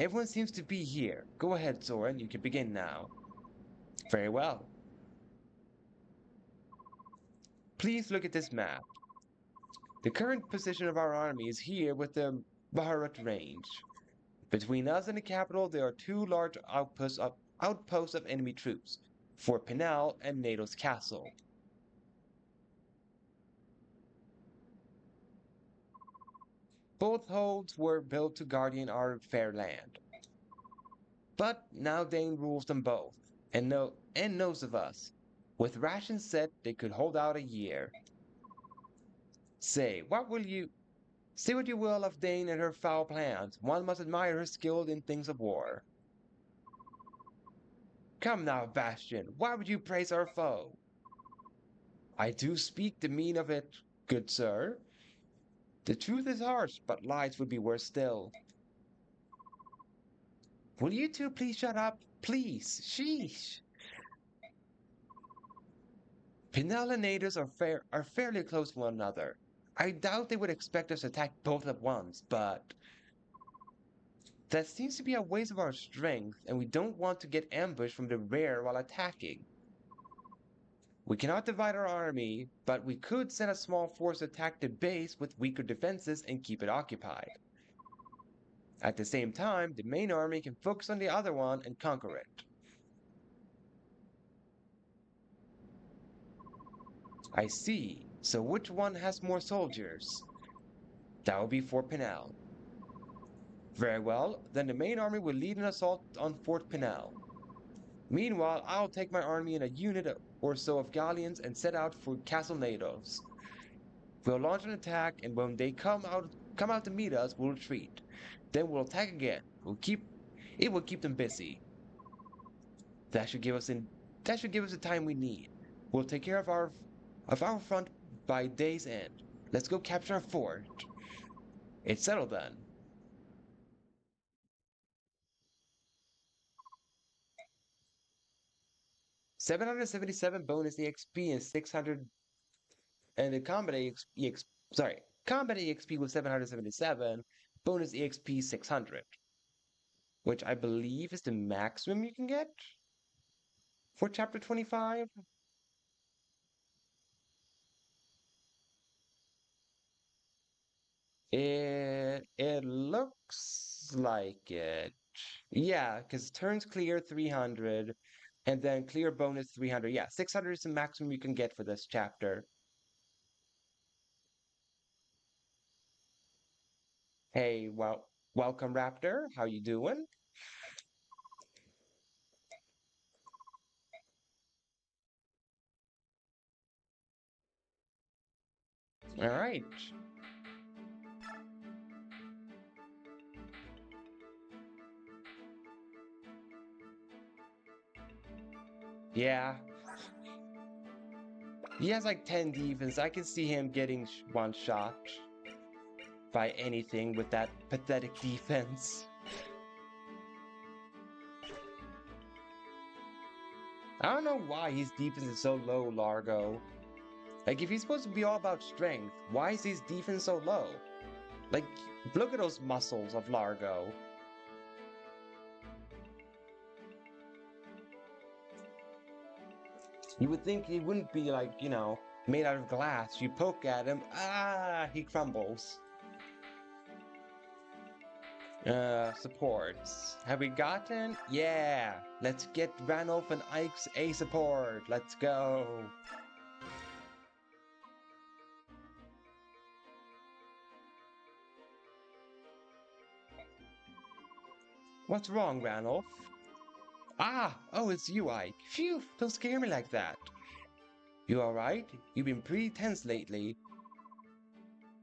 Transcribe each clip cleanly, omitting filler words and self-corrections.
Everyone seems to be here. Go ahead, Soren, you can begin now. Very well. Please look at this map. The current position of our army is here with the Baharat range. Between us and the capital, there are two large outposts of enemy troops, Fort Pinal and Nato's castle. Both holds were built to guardian our fair land. But now Dane rules them both, and knows of us. With rations set, they could hold out a year. Say what you will of Dane and her foul plans. One must admire her skill in things of war. Come now, Bastion, why would you praise our foe? I do speak the mean of it, good sir. The truth is harsh, but lies would be worse still. Will you two please shut up? Please, sheesh. Pinal and Natus are fairly close to one another. I doubt they would expect us to attack both at once, but that seems to be a waste of our strength, and we don't want to get ambushed from the rear while attacking. We cannot divide our army, but we could send a small force to attack the base with weaker defenses and keep it occupied. At the same time, the main army can focus on the other one and conquer it. I see. So which one has more soldiers? That would be Fort Pinal. Very well, then the main army will lead an assault on Fort Pinal. Meanwhile, I'll take my army in a unit or so of galleons and set out for Castle Nados. We'll launch an attack, and when they come out to meet us, we'll retreat. Then we'll attack again. It will keep them busy. That should give us the time we need. We'll take care of our front by day's end. Let's go capture our fort. It's settled then. $777 bonus EXP and 600, and the combat EXP was 777, bonus EXP 600, which I believe is the maximum you can get for chapter 25. It looks like it. Yeah, because turns clear 300, and then clear bonus 300. Yeah, 600 is the maximum you can get for this chapter. Hey, well, welcome, Raptor. How you doing? All right. Yeah. He has like 10 defense. I can see him getting one shot by anything with that pathetic defense. I don't know why his defense is so low, Largo. Like, if he's supposed to be all about strength, why is his defense so low? Like, look at those muscles of Largo. You would think he wouldn't be like, made out of glass. You poke at him, he crumbles. Supports. Have we gotten? Yeah! Let's get Ranulph and Ike's A-support. Let's go! What's wrong, Ranulph? Oh, it's you, Ike. Phew, don't scare me like that. You alright? You've been pretty tense lately.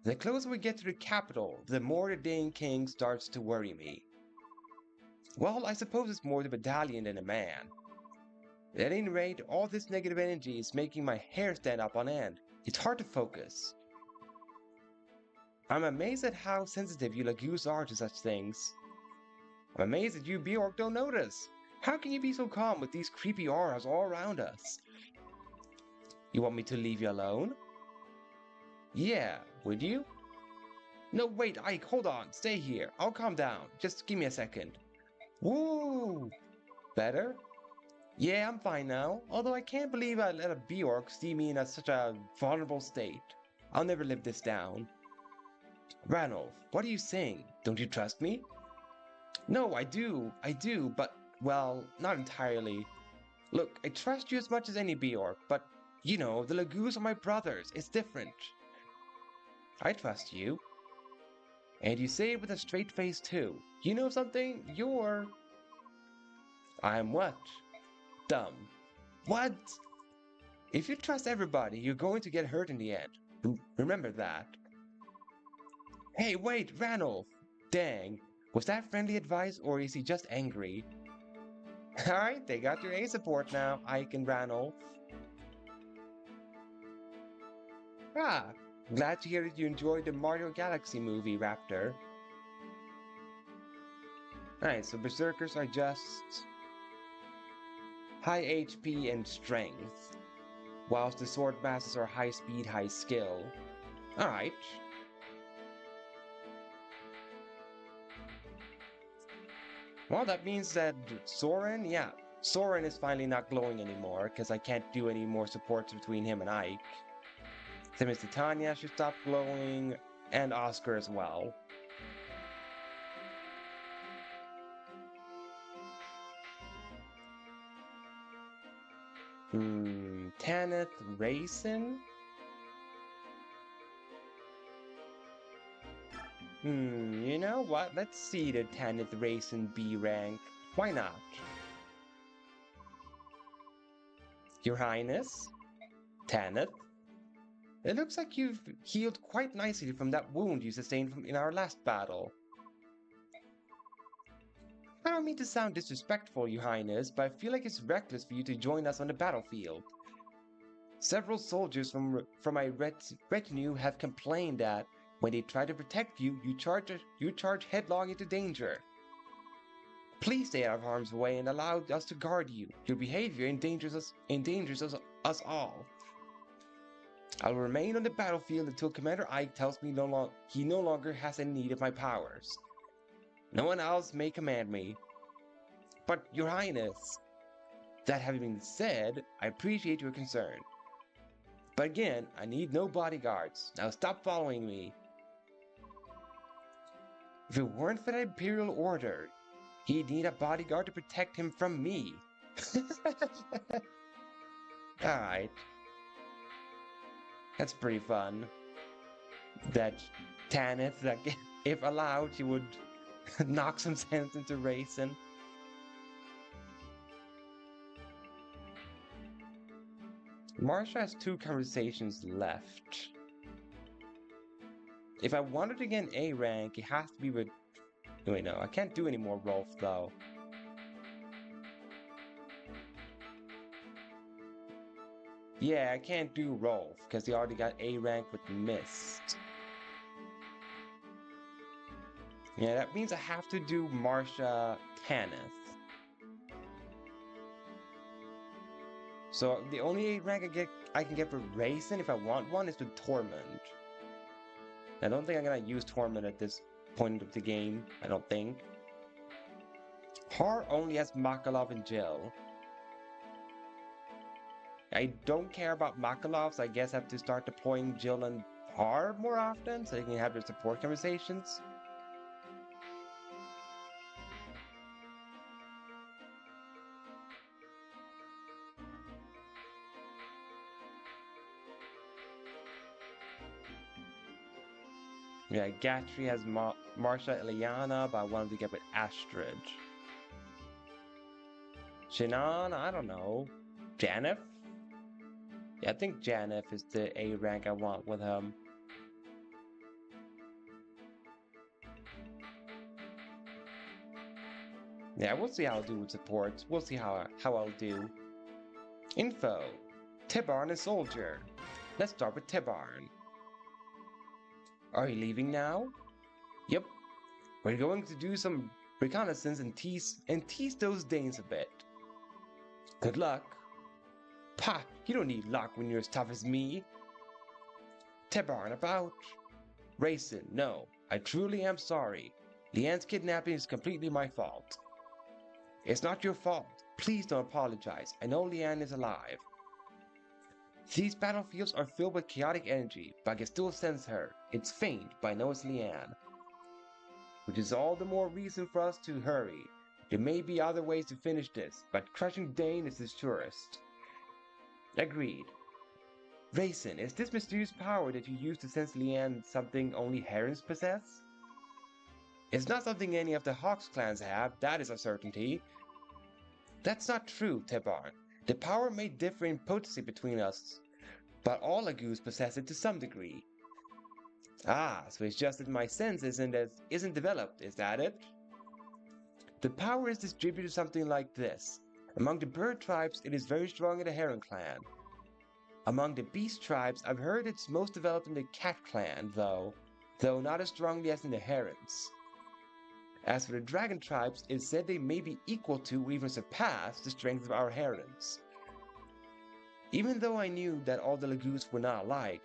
The closer we get to the capital, the more the Dane King starts to worry me. Well, I suppose it's more the battalion than a man. At any rate, all this negative energy is making my hair stand up on end. It's hard to focus. I'm amazed at how sensitive you Lagoos are to such things. I'm amazed that you Bjork don't notice. How can you be so calm with these creepy auras all around us? You want me to leave you alone? Yeah, would you? No, wait, Ike, hold on. Stay here. I'll calm down. Just give me a second. Woo! Better? Yeah, I'm fine now. Although I can't believe I let a Bjork see me in such a vulnerable state. I'll never live this down. Ranulph, what are you saying? Don't you trust me? No, I do, but, well, not entirely. Look, I trust you as much as any Bjork, but, you know, the Lagoos are my brothers. It's different. I trust you. And you say it with a straight face, too. You know something? I'm what? Dumb. What? If you trust everybody, you're going to get hurt in the end. Remember that. Hey, wait, Ranulph! Dang, was that friendly advice or is he just angry? Alright, they got your A-support now, Ike and Ranulph. Ah, glad to hear that you enjoyed the Mario Galaxy movie, Raptor. Alright, so Berserkers are just high HP and strength, whilst the Sword Masters are high speed, high skill. Alright. Well, that means that Soren is finally not glowing anymore, because I can't do any more supports between him and Ike. Same as Titania should stop glowing, and Oscar as well. Tanith Raisin? You know what? Let's see the Tanith Raisin B rank. Why not? Your Highness? Tanith? It looks like you've healed quite nicely from that wound you sustained in our last battle. I don't mean to sound disrespectful, Your Highness, but I feel like it's reckless for you to join us on the battlefield. Several soldiers from my retinue have complained that when they try to protect you, you charge headlong into danger. Please stay out of harm's way and allow us to guard you. Your behavior endangers us all. I'll remain on the battlefield until Commander Ike tells me he no longer has any need of my powers. No one else may command me. But, Your Highness, that having been said, I appreciate your concern. But again, I need no bodyguards. Now stop following me. If it weren't for the Imperial Order, he'd need a bodyguard to protect him from me. Alright. That's pretty fun. That Tanith, that if allowed, she would knock some sense into Raisin. Marsha has 2 conversations left. If I wanted to get an A rank, it has to be with... Wait, no, I can't do any more Rolf, though. Yeah, I can't do Rolf, because he already got A rank with Mist. Yeah, that means I have to do Marsha Tanith. So the only A rank I can get for Raisin if I want one is with Torment. I don't think I'm gonna use Torment at this point of the game. I don't think. Har only has Makalov and Jill. I don't care about Makalov, so I guess I have to start deploying Jill and Har more often so they can have their support conversations. Yeah, Gatry has Marsha Eliana, but I wanted to get with Astrid. Shinan, I don't know. Janif? Yeah, I think Janif is the A rank I want with him. Yeah, we'll see how I'll do with supports. We'll see how I'll do. Info. Tibarn is soldier. Let's start with Tibarn. Are you leaving now? Yep. We're going to do some reconnaissance and tease those Danes a bit. Good luck. Pah, you don't need luck when you're as tough as me. Tibarn about. Raisin, no. I truly am sorry. Leanne's kidnapping is completely my fault. It's not your fault. Please don't apologize. I know Leanne is alive. These battlefields are filled with chaotic energy, but I can still sense her. It's faint, but I know it's Leanne. Which is all the more reason for us to hurry. There may be other ways to finish this, but crushing Dane is the surest. Agreed. Raisin, is this mysterious power that you use to sense Leanne something only herons possess? It's not something any of the Hawks clans have, that is a certainty. That's not true, Tibarn. The power may differ in potency between us, but all Lagoos possess it to some degree. Ah, so it's just that my sense isn't developed, is that it? The power is distributed something like this. Among the bird tribes, it is very strong in the Heron clan. Among the beast tribes, I've heard it's most developed in the Cat clan, though not as strongly as in the Herons. As for the dragon tribes, it's said they may be equal to or even surpass the strength of our Herons. Even though I knew that all the Lagoos were not alike,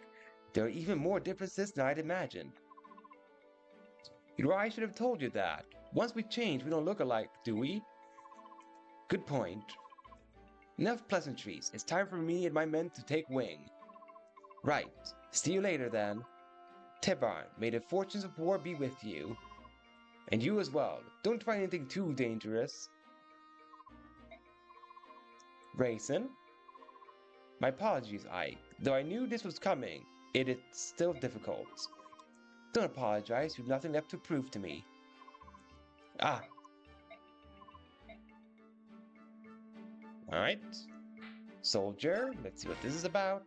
there are even more differences than I'd imagined. I should have told you that. Once we change, we don't look alike, do we? Good point. Enough pleasantries. It's time for me and my men to take wing. Right. See you later then. Tibarn, may the fortunes of war be with you. And you as well. Don't try anything too dangerous. Raisin? My apologies, Ike. Though I knew this was coming, it is still difficult. Don't apologize, you've nothing left to prove to me. Ah. Alright. Soldier, let's see what this is about.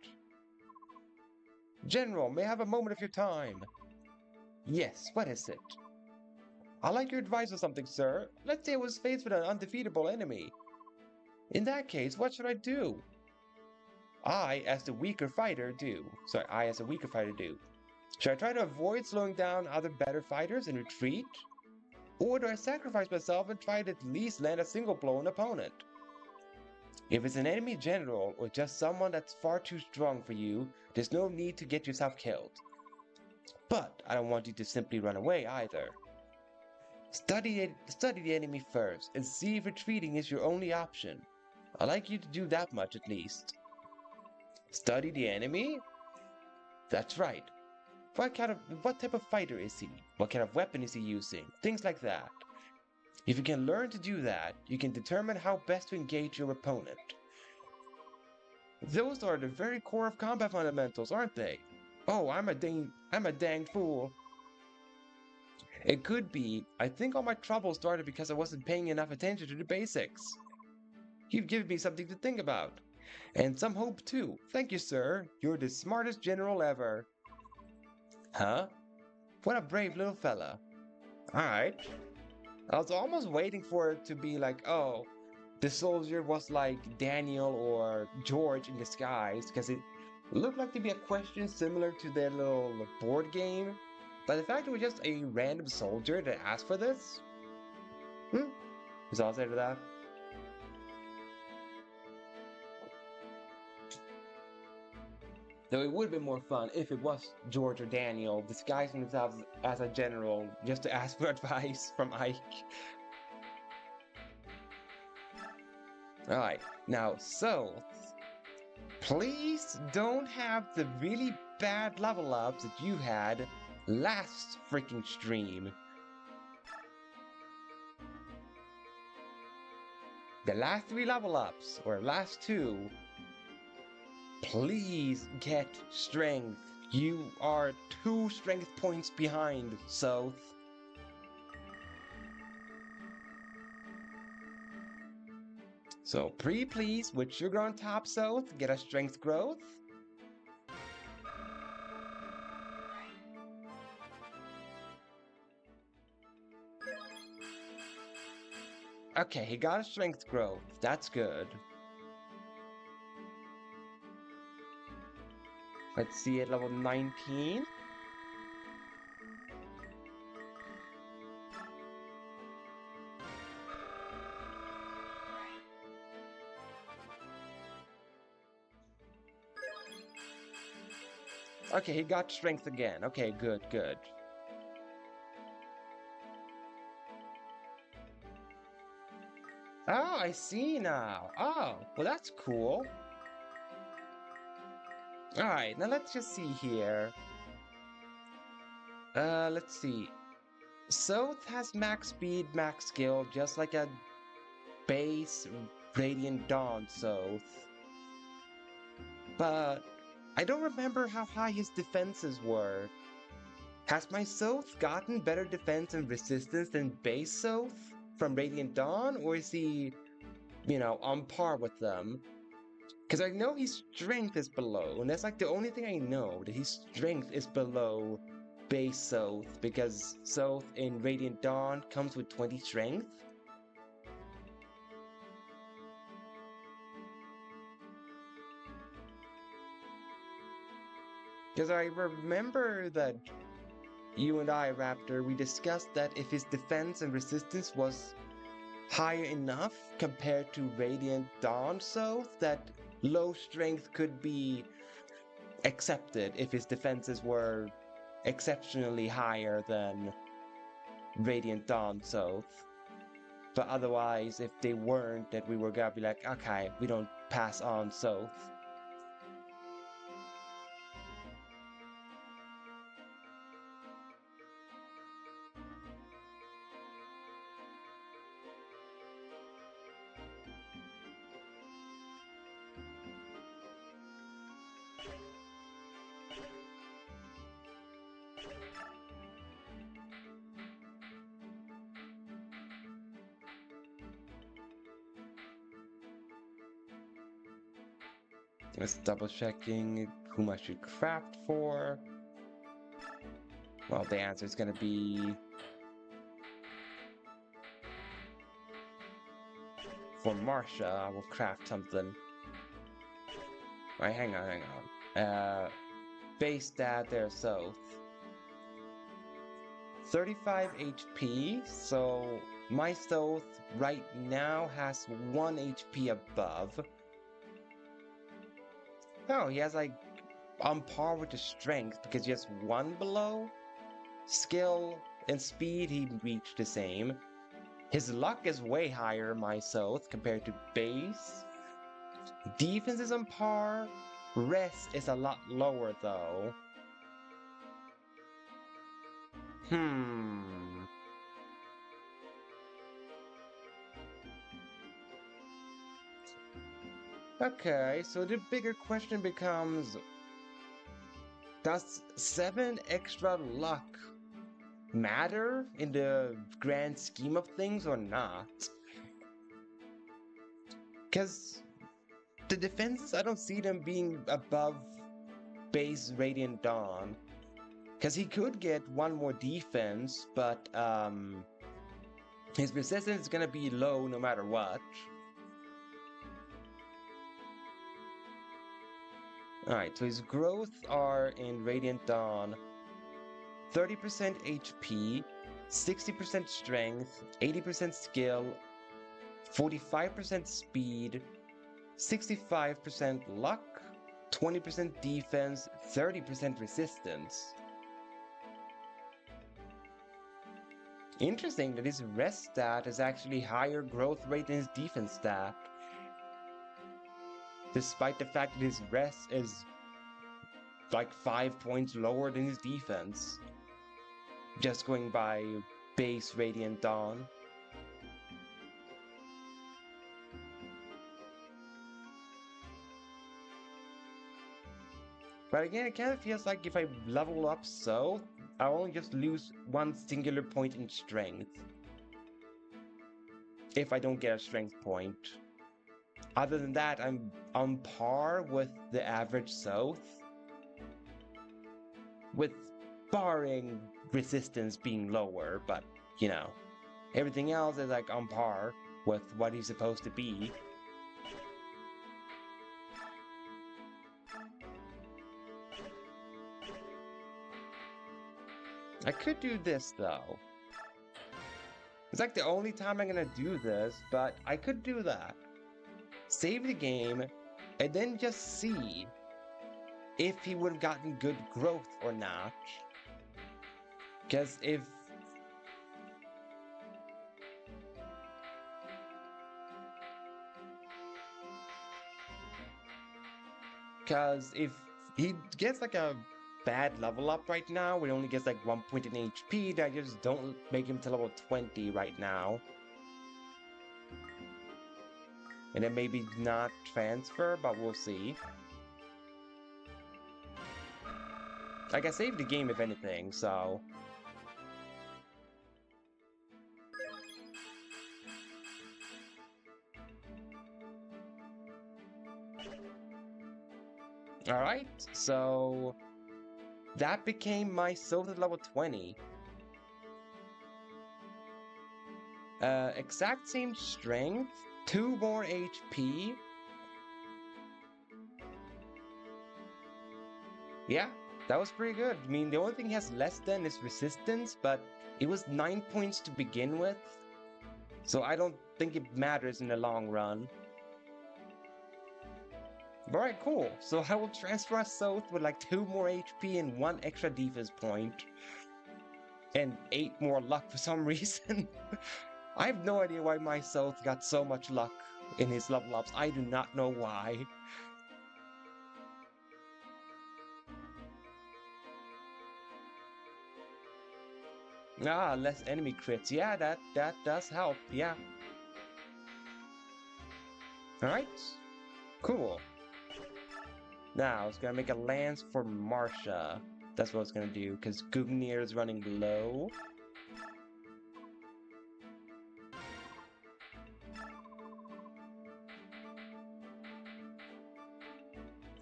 General, may I have a moment of your time? Yes, what is it? I'd like your advice on something, sir. Let's say I was faced with an undefeatable enemy. In that case, what should I do? I, as a weaker fighter, do. Should I try to avoid slowing down other better fighters and retreat? Or do I sacrifice myself and try to at least land a single blow on an opponent? If it's an enemy general or just someone that's far too strong for you, there's no need to get yourself killed. But I don't want you to simply run away either. Study the enemy first and see if retreating is your only option. I'd like you to do that much at least. Study the enemy? That's right. What type of fighter is he? What kind of weapon is he using? Things like that. If you can learn to do that, you can determine how best to engage your opponent. Those are the very core of combat fundamentals, aren't they? Oh, I'm a dang fool. It could be. I think all my trouble started because I wasn't paying enough attention to the basics. You've given me something to think about. And some hope too. Thank you, sir. You're the smartest general ever. Huh? What a brave little fella. Alright. I was almost waiting for it to be like, oh, the soldier was like Daniel or George in disguise, because it looked like to be a question similar to their little board game. But the fact it was just a random soldier that asked for this? Is all I'll say to that. Though it would have been more fun if it was George or Daniel disguising themselves as a general just to ask for advice from Ike. Alright, now Sothe. Please don't have the really bad level ups that you had last freaking stream. The last 3 level ups, or last 2. Please get strength. You are 2 strength points behind, Sothe. So please, with sugar on top, Sothe, get a strength growth. Okay, he got a strength growth. That's good. Let's see at level 19. Okay, he got strength again. Okay, good. Oh, I see now. Oh, well that's cool. Alright, now let's just see here. Let's see. Sothe has max speed, max skill, just like a base Radiant Dawn Sothe. But I don't remember how high his defenses were. Has my Sothe gotten better defense and resistance than base Sothe from Radiant Dawn, or is he, on par with them? Because I know his strength is below, and that's like the only thing I know, that his strength is below base Sothe, because Sothe in Radiant Dawn comes with 20 strength. Because I remember that you and I, Raptor, we discussed that if his defense and resistance was higher enough compared to Radiant Dawn Sothe, that low strength could be accepted if his defenses were exceptionally higher than Radiant Dawn Sothe. But otherwise, if they weren't, that we were gonna be like, okay, we don't pass on Sothe. Just double checking whom I should craft for. Well, the answer is gonna be for Marsha. I will craft something. Right, hang on. Base stat there, so 35 HP. So my Sothe right now has 1 HP above. Oh, he has like on par with the strength because he has 1 below. Skill and speed, he reached the same. His luck is way higher, my Sothe, compared to base. Defense is on par. Rest is a lot lower though. Okay, so the bigger question becomes, does 7 extra luck matter in the grand scheme of things or not? Because the defenses, I don't see them being above base Radiant Dawn. Because he could get 1 more defense, but his resistance is gonna be low no matter what. Alright, so his growth are in Radiant Dawn 30% HP, 60% strength, 80% skill, 45% speed, 65% luck, 20% defense, 30% resistance. Interesting that his rest stat is actually higher growth rate than his defense stat. Despite the fact that his rest is like 5 points lower than his defense. Just going by base Radiant Dawn. But again, it kind of feels like if I level up so, I'll only just lose 1 singular point in strength. If I don't get a strength point. Other than that, I'm on par with the average Sothe. With barring resistance being lower, but, everything else is like on par with what he's supposed to be. I could do this, though. It's like the only time I'm gonna do this, but I could do that. Save the game, and then just see if he would have gotten good growth or not. Because if... Because if he gets like a bad level up right now, where he only gets like 1 point in HP, that just don't make him to level 20 right now. And then maybe not transfer, but we'll see. Like, I saved the game if anything, so... Alright, so... that became my Sothe level 20. Exact same strength, 2 more HP. Yeah, that was pretty good. I mean, the only thing he has less than is resistance, but it was 9 points to begin with. So I don't think it matters in the long run. Alright, cool. So I will transfer Sothe with like 2 more HP and 1 extra defense point. And 8 more luck for some reason. I have no idea why my Sothe got so much luck in his level ups. I do not know why. Ah, less enemy crits. Yeah, that does help. Yeah. Alright. Cool. Now, it's gonna make a lance for Marcia. That's what it's gonna do, because Gugnir is running low.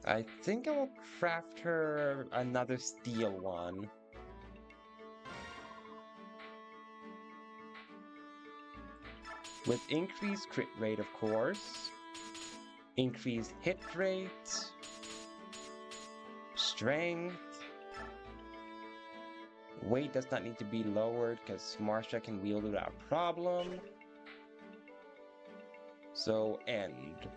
I think I will craft her another steel one. With increased crit rate, of course. Increased hit rate. Strength. Weight does not need to be lowered because Marcia can wield it without problem. So, end.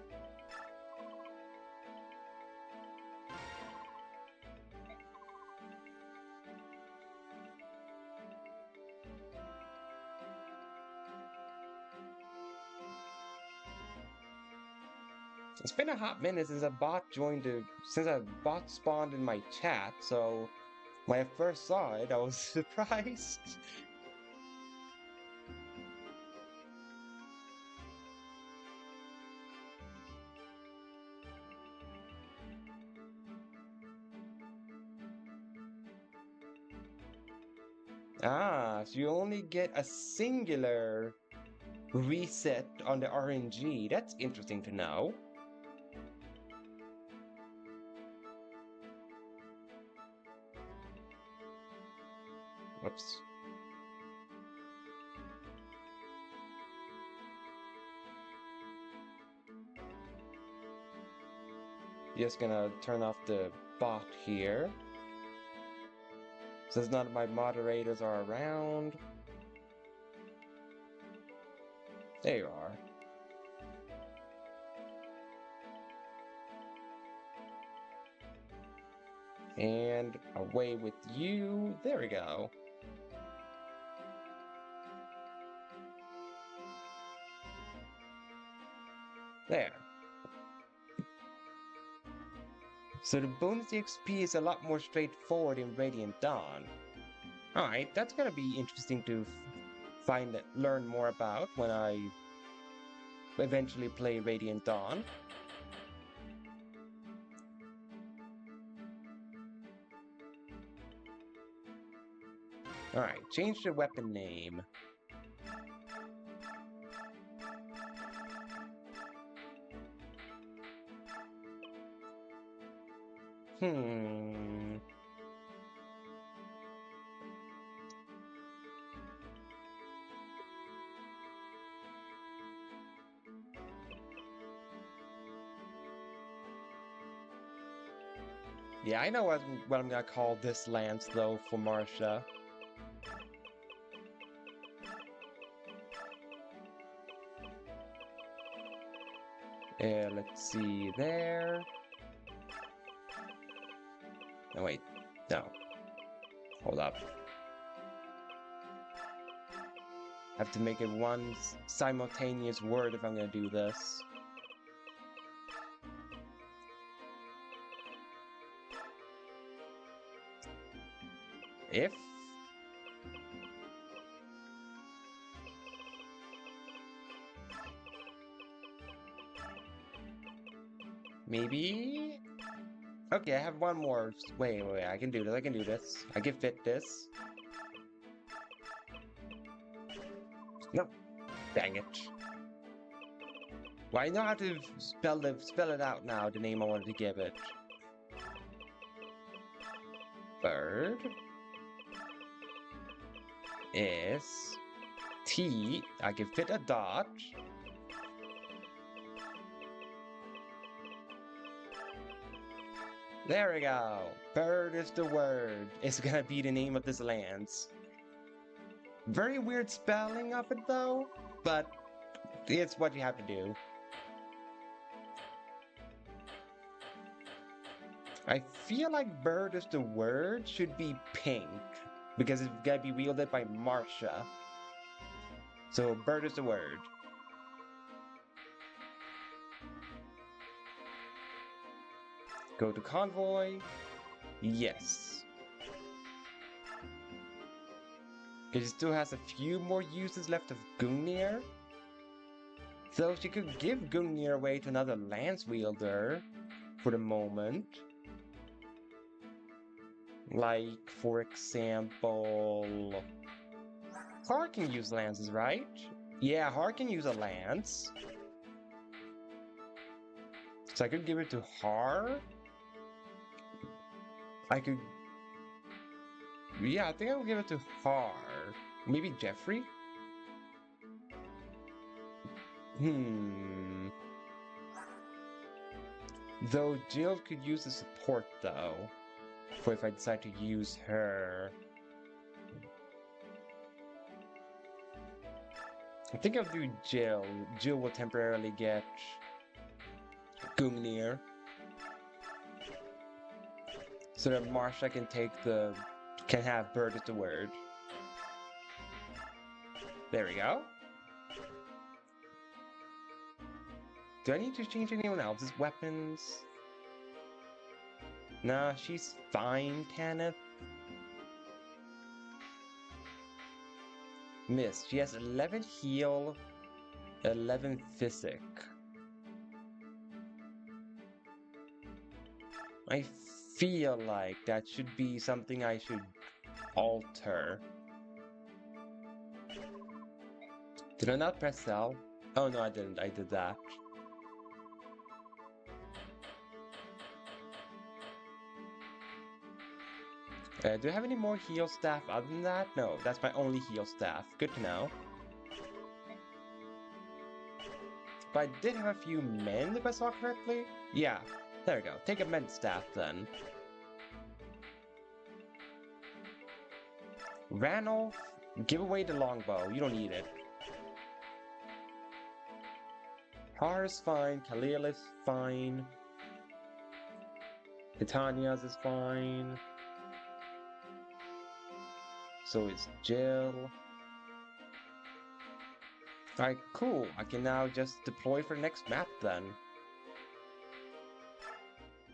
It's been a hot minute since a bot spawned in my chat, so when I first saw it, I was surprised. Ah, so you only get a singular reset on the RNG. That's interesting to know. Whoops. Just gonna turn off the bot here. Since none of my moderators are around. There you are. And away with you. There we go. There. So the bonus XP is a lot more straightforward in Radiant Dawn. Alright, that's gonna be interesting to learn more about when I eventually play Radiant Dawn. Alright, change the weapon name. Yeah, I know what I'm gonna call this lance, though, for Marcia. Let's see there. No, wait. No. Hold up. I have to make it one simultaneous word if I'm gonna do this. If... Maybe... Okay, I have one more. Wait, I can do this, I can do this. I can fit this. Nope. Dang it. Well, I know how to spell it out now, the name I wanted to give it. Bird is T. I can fit a dot. There we go. Bird is the word. It's gonna be the name of this lands. Very weird spelling of it though, but it's what you have to do. I feel like bird is the word should be pink because it's gonna be wielded by Marsha. So bird is the word. Go to convoy. Yes. Because it still has a few more uses left of Gungnir. So she could give Gungnir away to another lance wielder for the moment. Like, for example... Har can use lances, right? Yeah, Har can use a lance. So I could give it to Har. I could... Yeah, I think I'll give it to Har. Maybe Jeffrey? Though Jill could use the support, though. For if I decide to use her. I think I'll do Jill. Jill will temporarily get Gungnir. So that Marsha can have bird as the word. There we go. Do I need to change anyone else's weapons? Nah, she's fine, Tanith. Miss, she has 11 heal, 11 physic. I feel like that should be something I should alter. Did I not press L? Oh no, I didn't. I did that. Do I have any more heal staff other than that? No, that's my only heal staff. Good to know. But I did have a few men, if I saw correctly. Yeah, there we go. Take a men staff then. Ranulf, give away the longbow. You don't need it. Har is fine. Khalil is fine. Titania's is fine. So it's Jill. Alright, cool. I can now just deploy for the next map then.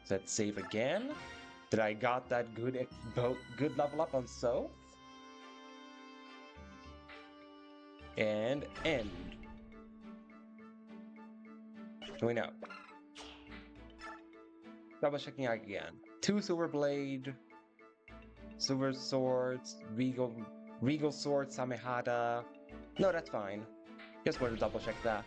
Let's save again. Did I got that good level up on Sothe? And end. Join out. Double checking out again. 2 silver blade. Silver swords, regal sword, Samehada. No, that's fine. Just want to double check that.